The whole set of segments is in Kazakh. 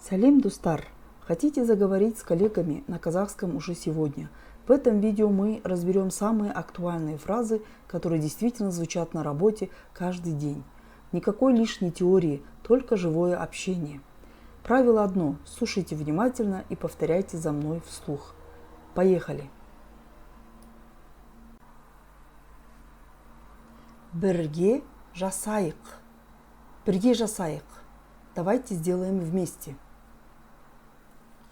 Салем, Дустар! Хотите заговорить с коллегами на казахском уже сегодня? В этом видео мы разберем самые актуальные фразы, которые действительно звучат на работе каждый день. Никакой лишней теории, только живое общение. Правило одно – слушайте внимательно и повторяйте за мной вслух. Поехали! Бірге жасайық. Бірге жасайық. Давайте сделаем вместе.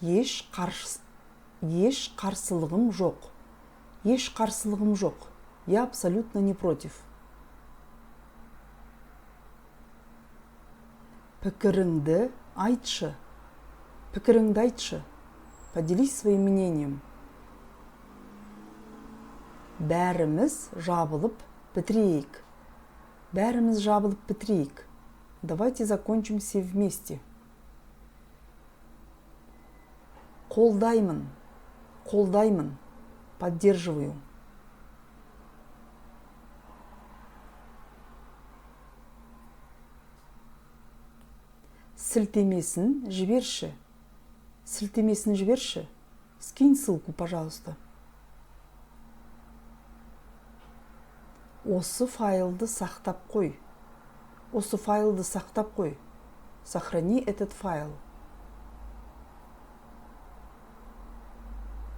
Еш қарсылығым жоқ. Еш қарсылығым жоқ. Я абсолютно не против. Пікіріңді айтшы. Пікіріңді айтшы. Поделись своим мнением. Бәріміз жабылып бітірейік. Бәріміз жабылып бітірейік. Давайте закончим все вместе. Қолдаймын. Қолдаймын. Поддерживаю. Сілтемесін жіберші. Сілтемесін жіберші. Скинь ссылку, пожалуйста. Осы файлды сақтап қой. Осы файлды сақтап қой. Сохрани этот файл.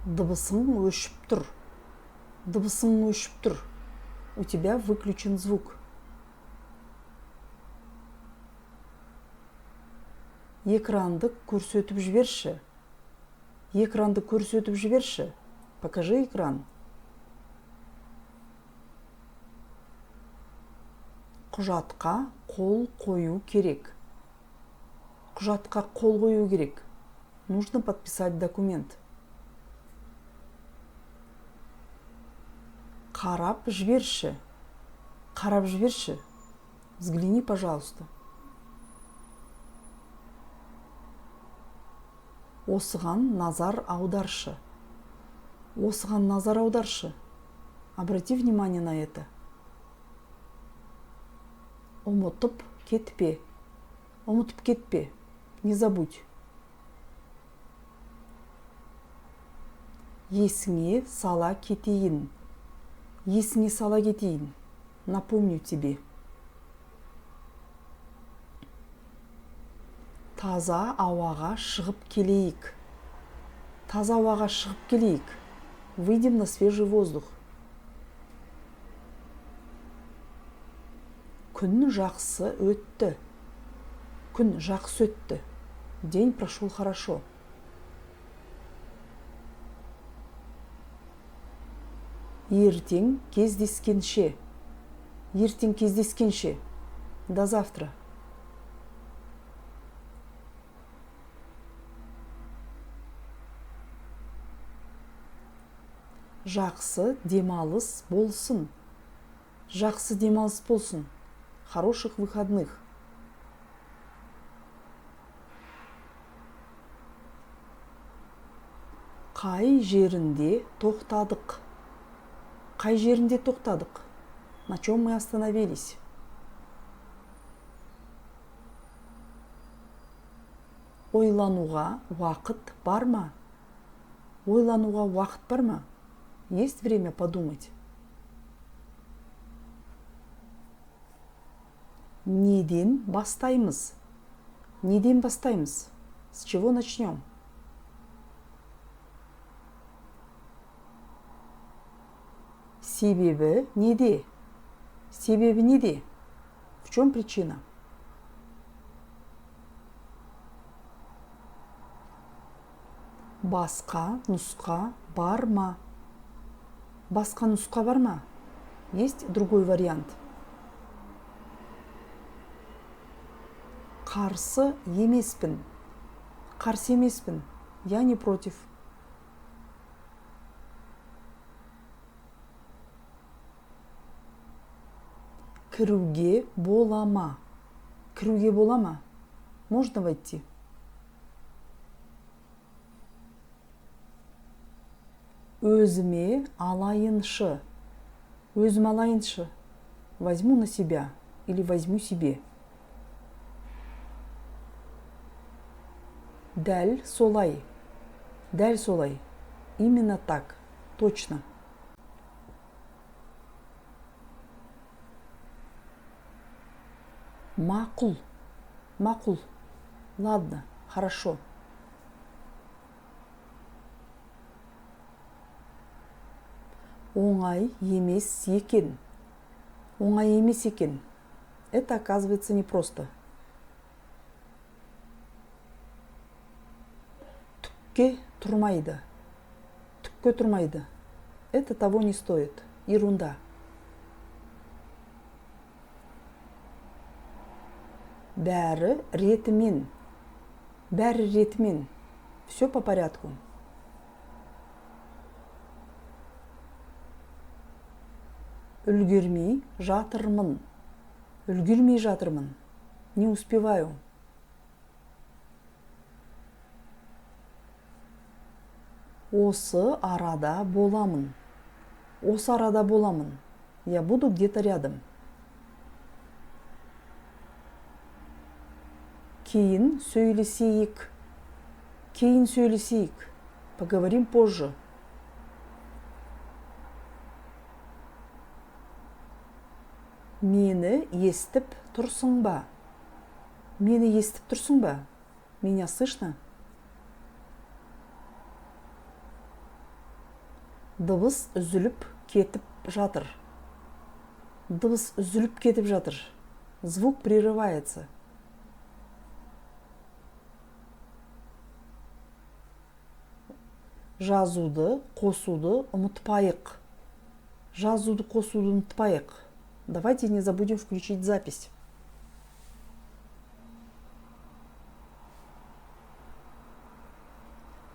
Дыбысың өшіп тұр. Дыбысың өшіп тұр. У тебя выключен звук. Экранды көрсетіп жіберші. Экранды көрсетіп жіберші. Покажи экран. Құжатқа қол қою керек. Құжатқа қол қою керек. Нужно подписать документ. Қарап жіберші. Қарап жіберші. Взгляни, пожалуйста. Осыған назар аударшы. Осыған назар аударшы. Обрати внимание на это. Ұмытып кетпе. Ұмытып кетпе. Не забудь. Есіңе сала кетейін. Есіңе сала кетейін. Напомню тебе. Таза ауаға шығып келейік. Таза ауаға шығып келейік. Выйдем на свежий воздух. Күн жақсы өтті. Күн жақсы өтті. День прошел хорошо. Ертең кездескенше. Ертең кездескенше. До завтра. Жақсы демалыс болсын. Жақсы демалыс болсын. Хороших выходных. Қай жерінде тоқтадық. Қай жерінде тоқтадық. На чем мы остановились? Ойлануға уақыт бар ма? Ойлануға уақыт бар ма? Есть время подумать? Неден бастаймыз? Неден бастаймыз? С чего начнем? Себебі неде? Себебі неде? В чем причина? Басқа нұсқа бар ма? Басқа нұсқа бар ма? Есть другой вариант? Қарсы емеспін. Қарсы емеспін. Я не против. Кіруге бола ма? Кіруге бола ма? Можно войти? Өзіме алайыншы. Өзім алайыншы. Возьму на себя или возьму себе. Дәл солай. Дәл солай. Именно так. Точно. Мақұл. Мақұл. Ладно, хорошо. Оңай емес екен. Оңай емес екен. Это оказывается непросто. Түкке тұрмайды. Түкке тұрмайды. Это того не стоит. Ерунда. Бәрі ретімен. Бәрі ретімен. Все по порядку. Үлгермей жатырмын. Үлгермей жатырмын. Не успеваю. Осы арада боламын. Осы арада боламын. Я буду где-то рядом. Кейін сөйлесейік. Кейін сөйлесейік. Поговорим позже. Мені естіп тұрсың ба? Мені естіп тұрсың ба? Меня слышно? Дыбыс үзіліп кетіп жатыр. Дыбыс үзіліп кетіп жатыр. Звук прерывается. Жазуды қосуды ұмытпайық. Жазуды қосуды ұмытпайық. Давайте не забудем включить запись.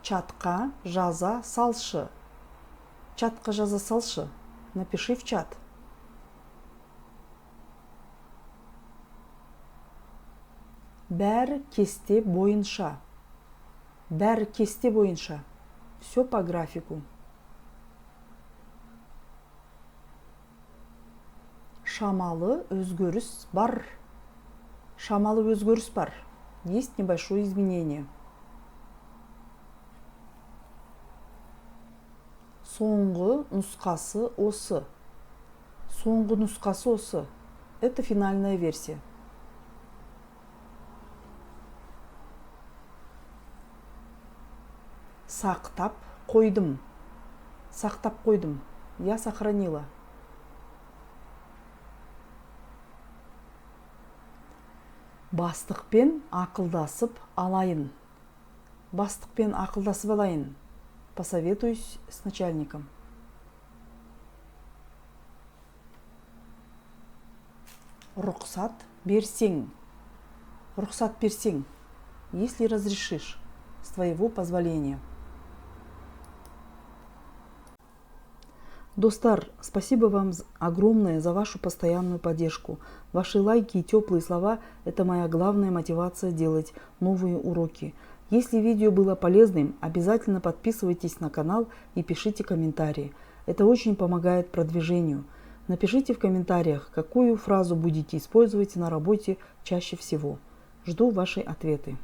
Чатқа жаза салшы. Чатқа жаза салшы. Напиши в чат. Бәрі кесте бойынша. Бәрі кесте бойынша. Все по графику. Шамалы өзгеріс бар. Шамалы өзгеріс бар. Есть небольшое изменение. Соңғы нұсқасы осы. Соңғы нұсқасы осы. Это финальная версия. Сақтап қойдым. Сақтап қойдым. Я сохранила. Бастықпен ақылдасып алайын. Бастықпен ақылдасып алайын. Посоветуюсь с начальником. Рұқсат берсең. Рұқсат берсең. Если разрешишь. С твоего позволения. Достар, спасибо вам огромное за вашу постоянную поддержку. Ваши лайки и теплые слова – это моя главная мотивация делать новые уроки. Если видео было полезным, обязательно подписывайтесь на канал и пишите комментарии. Это очень помогает продвижению. Напишите в комментариях, какую фразу будете использовать на работе чаще всего. Жду ваши ответы.